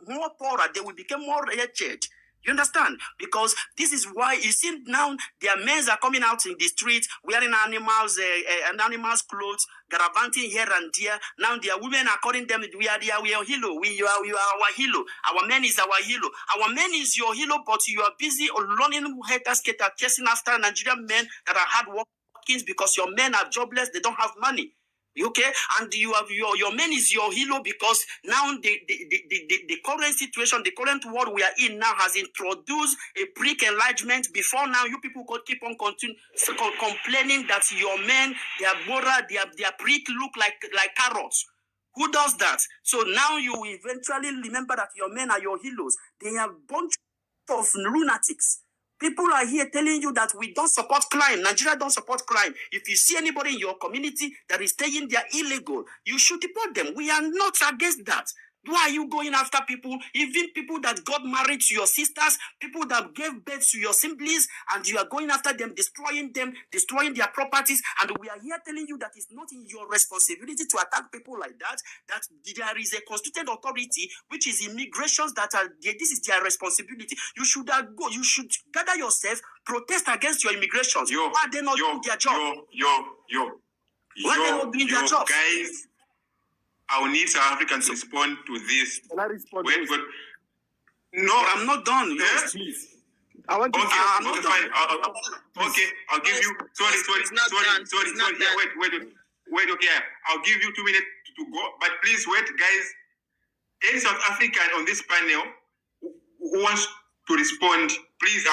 more poorer, they will become more wretched. You understand? Because this is why you see now their men are coming out in the streets wearing animals clothes, gallivanting here and there. Now their women are calling them, we are hero. You are our hero. Our men is our hero. Our men is your hero, but you are busy running haters, chasing after Nigerian men that are hard working because your men are jobless. They don't have money. Okay, and you have your man is your hero because now the current situation, the current world we are in now has introduced a pre-enlargement. Before now, you people could keep on complaining that your men, their moral, their prick look like carrots. Who does that? So now you eventually remember that your men are your heroes. They are a bunch of lunatics. People are here telling you that we don't support crime. Nigeria don't support crime. If you see anybody in your community that is staying there illegal, you should deport them. We are not against that. Why are you going after people, even people that got married to your sisters, people that gave birth to your siblings, and you are going after them, destroying their properties, and we are here telling you that it's not in your responsibility to attack people like that, that there is a constituted authority, which is immigrations that are, this is their responsibility. You should you should gather yourself, protest against your immigrations. Why are they not doing their job? Why are they not doing their job? Guys, I will need South Africans to respond to this. Can I respond? Wait. No, I'm not done. Yes, please. I want to. Okay, fine. Okay, I'll give you. Sorry. Yeah, wait. Okay, I'll give you 2 minutes to go. But please wait, guys. Any South African on this panel who wants to respond, please.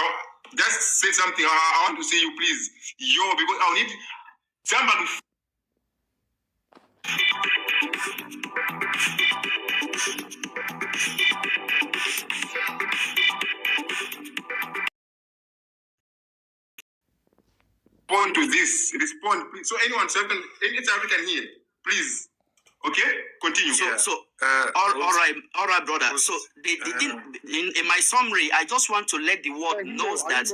Just say something. I want to see you, please. Because I'll need somebody. Respond to this. Respond, please. So any South African here, please. Okay, continue. All right, brother. So in my summary, I just want to let the world knows that.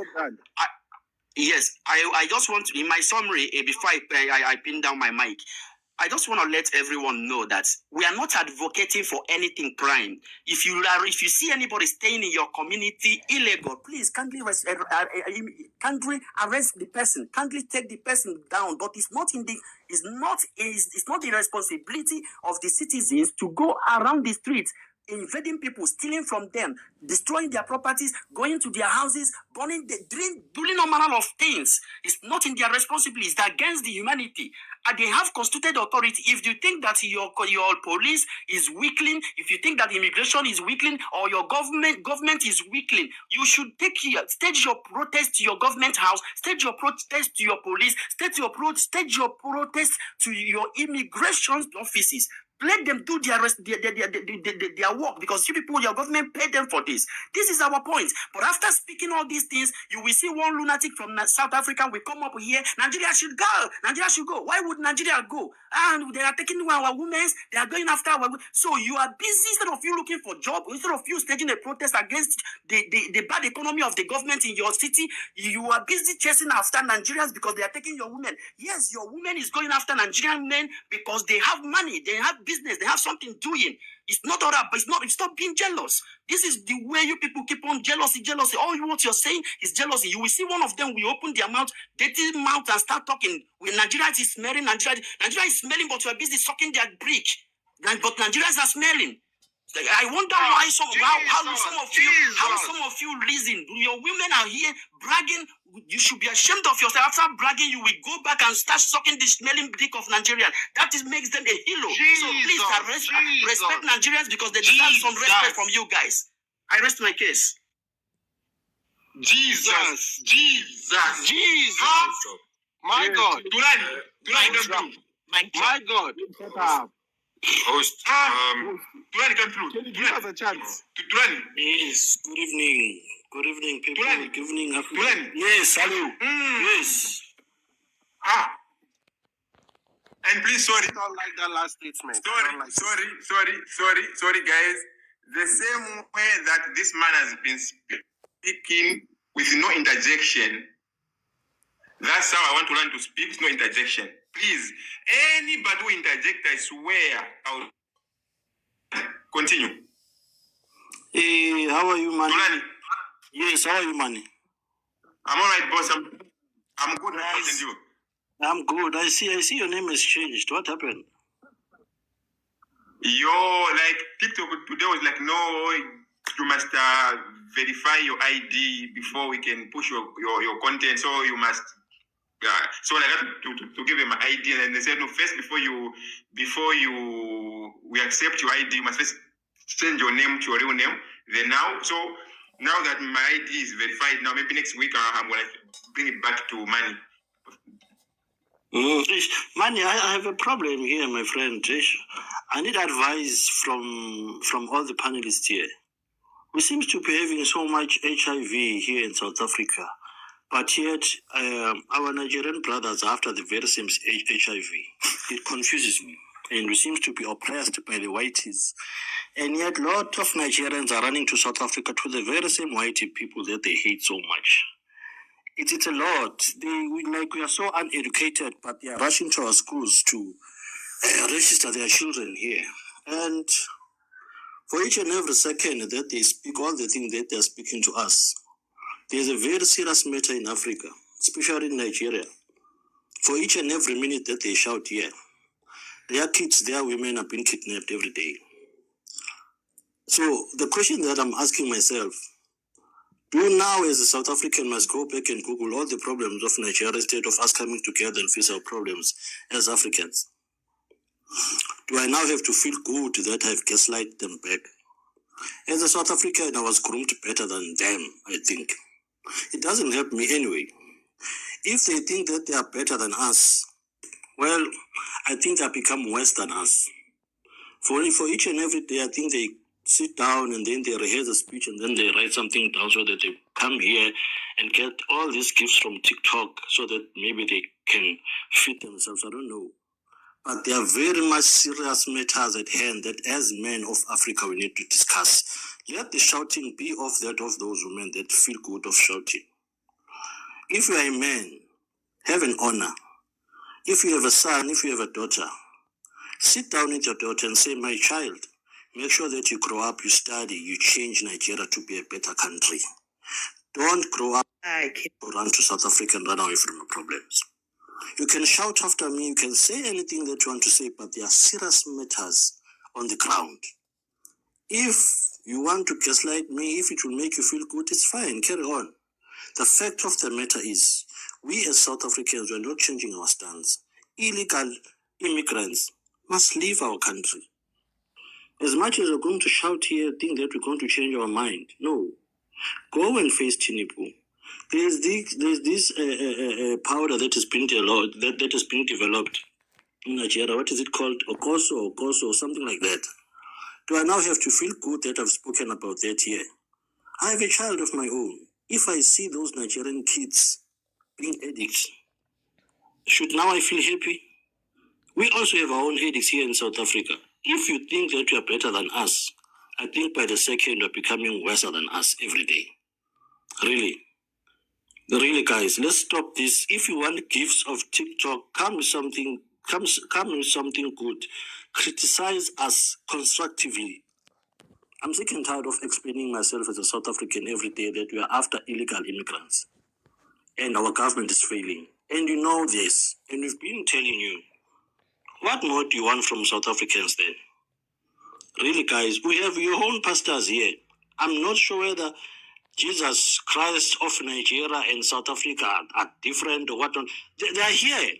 I just want to, in my summary, before I pin down my mic, I just want to let everyone know that we are not advocating for anything crime. If you see anybody staying in your community illegal, please kindly arrest the person, kindly take the person down. But it's not the responsibility of the citizens to go around the streets, invading people, stealing from them, destroying their properties, going to their houses, burning, doing all manner of things. It's not in their responsibility. It's against the humanity. And they have constituted authority. If you think that your police is weakling, if you think that immigration is weakling, or your government is weakling, you should stage your protest to your government house, stage your protest to your police, stage your protest to your immigration offices. Let them do their work, because you people, your government paid them for this. This is our point. But after speaking all these things, you will see one lunatic from South Africa will come up here. Nigeria should go. Nigeria should go. Why would Nigeria go? And they are taking our women. They are going after our. So you are busy, instead of you looking for job, instead of you staging a protest against the bad economy of the government in your city, you are busy chasing after Nigerians because they are taking your women. Yes, your woman is going after Nigerian men because they have money, they have business, they have something doing. It's not all that, but stop being jealous. This is the way you people keep on jealousy. All what you're saying is jealousy. You will see one of them will open their mouth, dirty mouth, and start talking. When Nigeria is smelling, Nigeria is smelling, but you are busy sucking their brick. But Nigerians are smelling. I wonder why some of you reason. Your women are here bragging. You should be ashamed of yourself. After bragging, you will go back and start sucking the smelling dick of Nigerians. That makes them a hero. So please respect Nigerians, because they deserve some respect from you guys. I rest my case. Jesus. My God. My God. Host. Tulani, come through. Can you give us a chance? Tulani. Yes. Good evening. Good evening, people. Tulani. Good evening, Africa. Tulani. Yes. Hello. Yes. And please, sorry. I don't like that last statement. Sorry, guys. The same way that this man has been speaking with no interjection, that's how I want to learn to speak with no interjection. Please, anybody who interject, I swear, I'll continue. Hey, how are you, man? Tulani, Yes, how are you, man? I'm alright, boss. I'm good. Nice. And you? I'm good. I see your name has changed. What happened? Yo, like TikTok today was like, no, you must verify your ID before we can push your content. So you must. So like I had to give them my ID, and they said no. First, before we accept your ID, you must first change your name to your real name. Then now that my ID is verified, now maybe next week I'm gonna bring it back to money. Money, I have a problem here, my friend. I need advice from all the panelists here. We seem to be having so much HIV here in South Africa, but yet our Nigerian brothers are after the very same HIV. It confuses me, and we seem to be oppressed by the whiteys. And yet, a lot of Nigerians are running to South Africa to the very same whitey people that they hate so much. It's a lot. We are so uneducated, but they are rushing to our schools to register their children here. And for each and every second that they speak all the things that they are speaking to us, there's a very serious matter in Africa, especially in Nigeria. For each and every minute that they shout here, their kids, their women are being kidnapped every day. So the question that I'm asking myself, do now as a South African must go back and Google all the problems of Nigeria instead of us coming together and face our problems as Africans? Do I now have to feel good that I've gaslighted them back? As a South African, I was groomed better than them, I think. It doesn't help me anyway. If they think that they are better than us, well, I think they become worse than us. For each and every day, I think they sit down and then they rehearse a speech and then they write something down so that they come here and get all these gifts from TikTok so that maybe they can feed themselves. I don't know. But there are very much serious matters at hand that as men of Africa we need to discuss. Let the shouting be of those women that feel good of shouting. If you are a man, have an honor. If you have a son, if you have a daughter, sit down with your daughter and say, my child, make sure that you grow up, you study, you change Nigeria to be a better country. Don't grow up to run to South Africa and run away from the problems. You can shout after me, you can say anything that you want to say, but there are serious matters on the ground. If you want to gaslight me, if it will make you feel good, it's fine, carry on. The fact of the matter is, we as South Africans, we're not changing our stance. Illegal immigrants must leave our country. As much as we're going to shout here, think that we're going to change our mind. No. Go and face Tinubu. There's this powder that is being developed, that is being developed in Nigeria. What is it called? Okoso, something like that. Do I now have to feel good that I've spoken about that here? I have a child of my own. If I see those Nigerian kids being addicts, should now I feel happy? We also have our own addicts here in South Africa. If you think that you are better than us, I think by the second you're becoming worse than us every day. Really, guys, let's stop this. If you want gifts of TikTok, come with something good. Criticize us constructively. I'm sick and tired of explaining myself as a South African every day that we are after illegal immigrants. And our government is failing. And you know this. And we've been telling you. What more do you want from South Africans then? Really, guys, we have your own pastors here. I'm not sure whether Jesus Christ of Nigeria and South Africa are different or what. They are here,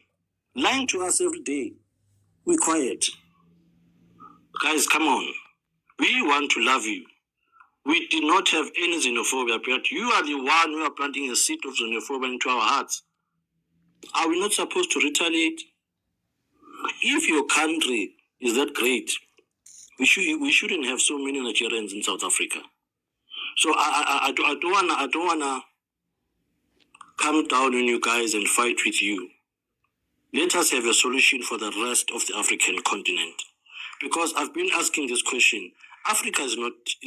lying to us every day. We're quiet. Guys, come on. We want to love you. We did not have any xenophobia, but you are the one who are planting a seed of xenophobia into our hearts. Are we not supposed to retaliate? If your country is that great, we shouldn't have so many Nigerians in South Africa. So I don't wanna come down on you guys and fight with you. Let us have a solution for the rest of the African continent. Because I've been asking this question. Africa is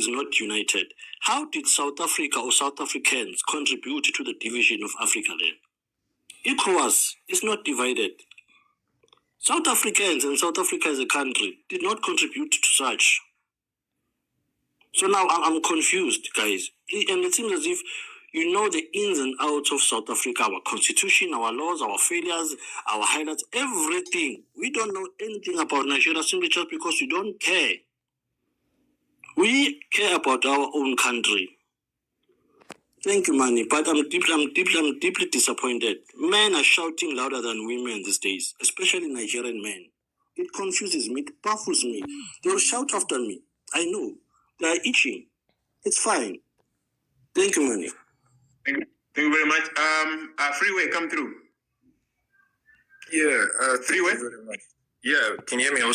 not united. How did South Africa or South Africans contribute to the division of Africa then? ECOWAS is not divided. South Africans and South Africa as a country did not contribute to such. So now I'm confused, guys. And it seems as if you know the ins and outs of South Africa, our constitution, our laws, our failures, our highlights, everything. We don't know anything about Nigeria simply just because we don't care. We care about our own country. Thank you, Manny, but I'm deeply disappointed. Men are shouting louder than women these days, especially Nigerian men. It confuses me, it baffles me. They'll shout after me. I know. They are itching. It's fine. Thank you, Manny. Thank you very much. Freeway, come through. Yeah, Freeway? Yeah, can you hear me? Loud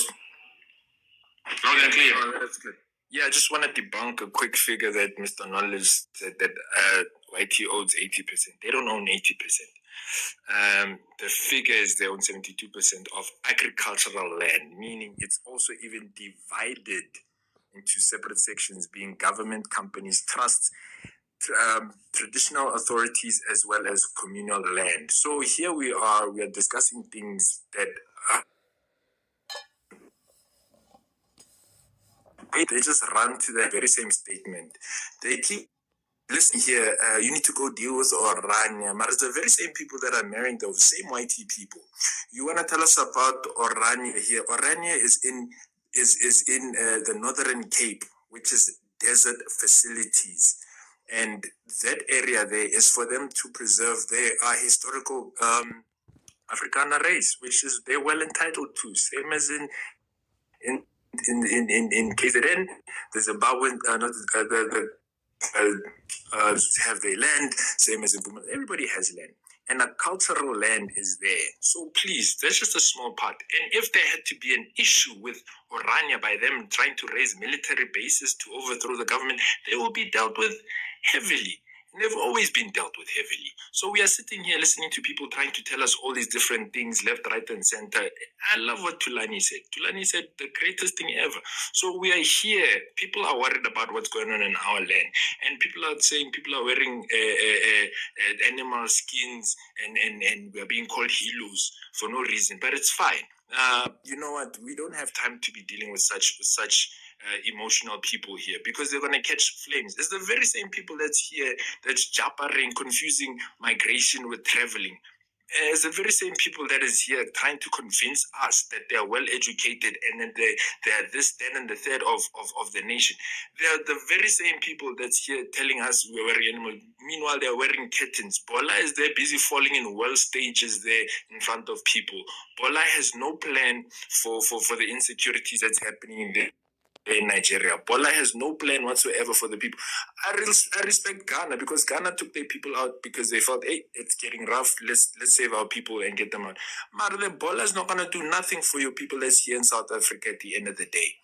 and clear. Oh, that's good. Yeah, I just want to debunk a quick figure that Mr. Knowledge said that YT owns 80%. They don't own 80%. The figure is they own 72% of agricultural land, meaning it's also even divided into separate sections, being government, companies, trusts, traditional authorities, as well as communal land. So here we are discussing things that they just run to the very same statement. They keep, listen here, you need to go deal with Orania. But it's the very same people that are marrying those same YT people. You want to tell us about Orania here? Orania is in the Northern Cape, which is desert facilities. And that area there is for them to preserve their historical Afrikaner race, which is they're well entitled to, same as in KZN, the Zimbabwean, have their land, same as in Pumalanga. Everybody has land. And a cultural land is there. So please, that's just a small part. And if there had to be an issue with Orania by them trying to raise military bases to overthrow the government, they will be dealt with heavily. And they've always been dealt with heavily. So we are sitting here listening to people trying to tell us all these different things, left, right, and center. I love what Tulani said. Tulani said the greatest thing ever. So we are here. People are worried about what's going on in our land. And people are saying people are wearing animal skins and we are being called heroes for no reason. But it's fine. You know what? We don't have time to be dealing with such emotional people here because they're going to catch flames. It's the very same people that's here, that's jabbering, confusing migration with traveling. It's the very same people that is here trying to convince us that they are well educated and that they are this, that, and the third of the nation. They are the very same people that's here telling us we're wearing animals. Meanwhile, they are wearing curtains. Bola is there busy falling in world stages there in front of people. Bola has no plan for the insecurities that's happening in Nigeria. Bola has no plan whatsoever for the people. I respect Ghana because Ghana took their people out because they felt, hey, it's getting rough. Let's save our people and get them out. But Bola is not going to do nothing for your people that's here in South Africa at the end of the day.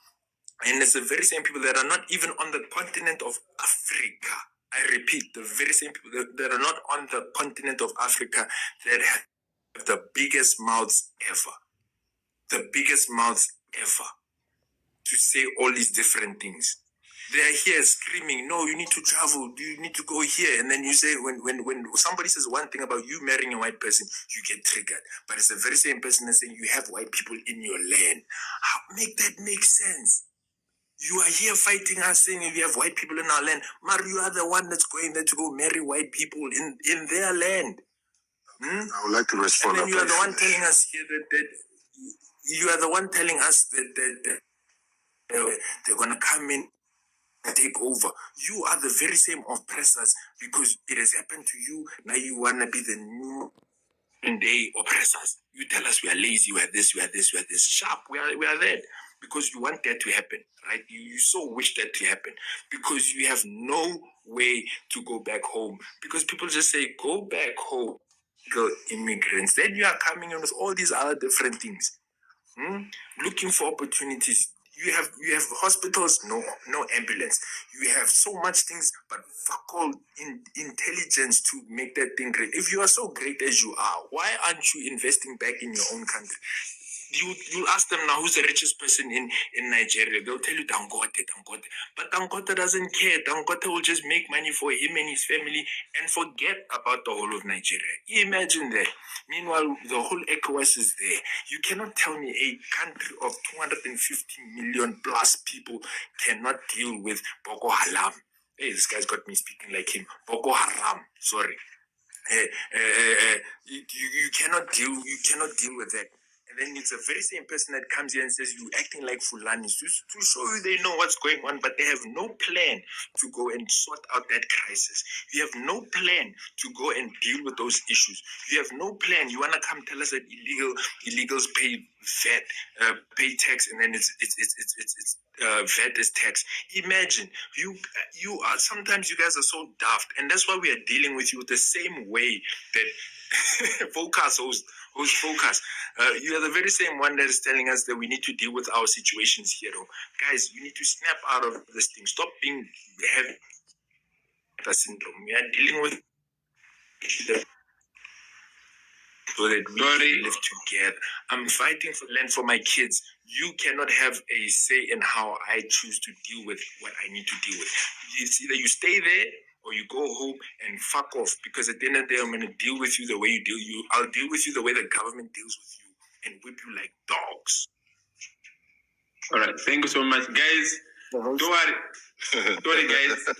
And it's the very same people that are not even on the continent of Africa. I repeat, the very same people that are not on the continent of Africa that have the biggest mouths ever. The biggest mouths ever. To say all these different things. They are here screaming, no, you need to travel, you need to go here. And then you say, when somebody says one thing about you marrying a white person, you get triggered. But it's the very same person that's saying you have white people in your land. How make that make sense? You are here fighting us saying we have white people in our land. Mar, you are the one that's going there to go marry white people in their land. I would like to respond. And then you are the one telling us here that you are the one telling us that they're going to come in and take over. You are the very same oppressors because it has happened to you. Now you want to be the new day oppressors. You tell us we are lazy, we are this, we are this, we are this. Sharp, we are that because you want that to happen, right? You so wish that to happen because you have no way to go back home because people just say, go back home, go immigrants. Then you are coming in with all these other different things. Looking for opportunities. You have hospitals, no ambulance. You have so much things, but fuck all intelligence to make that thing great. If you are so great as you are, why aren't you investing back in your own country? you'll ask them now who's the richest person in Nigeria. They'll tell you Dangote. But Dangote doesn't care. Dangote will just make money for him and his family and forget about the whole of Nigeria. Imagine that. Meanwhile, the whole ECOWAS is there. You cannot tell me a country of 250 million plus people cannot deal with Boko Haram. Hey, this guy's got me speaking like him. Boko Haram. Sorry. You cannot deal with that. And then it's the very same person that comes here and says you acting like Fulanis to show you they know what's going on, but they have no plan to go and sort out that crisis. You have no plan to go and deal with those issues. You have no plan. You wanna come tell us that illegals pay VAT, pay tax, and then it's VAT is tax. Imagine you are sometimes you guys are so daft, and that's why we are dealing with you the same way that Focus host Focus. You are the very same one that is telling us that we need to deal with our situations here. Guys, you need to snap out of this thing. Stop being heavy syndrome. We are dealing with so that we can live together. I'm fighting for land for my kids. You cannot have a say in how I choose to deal with what I need to deal with. It's either you stay there or you go home and fuck off, because at the end of the day, I'm going to deal with you the way you deal. I'll deal with you the way the government deals with you and whip you like dogs. All right. Thank you so much, guys. Don't worry. Sorry, guys.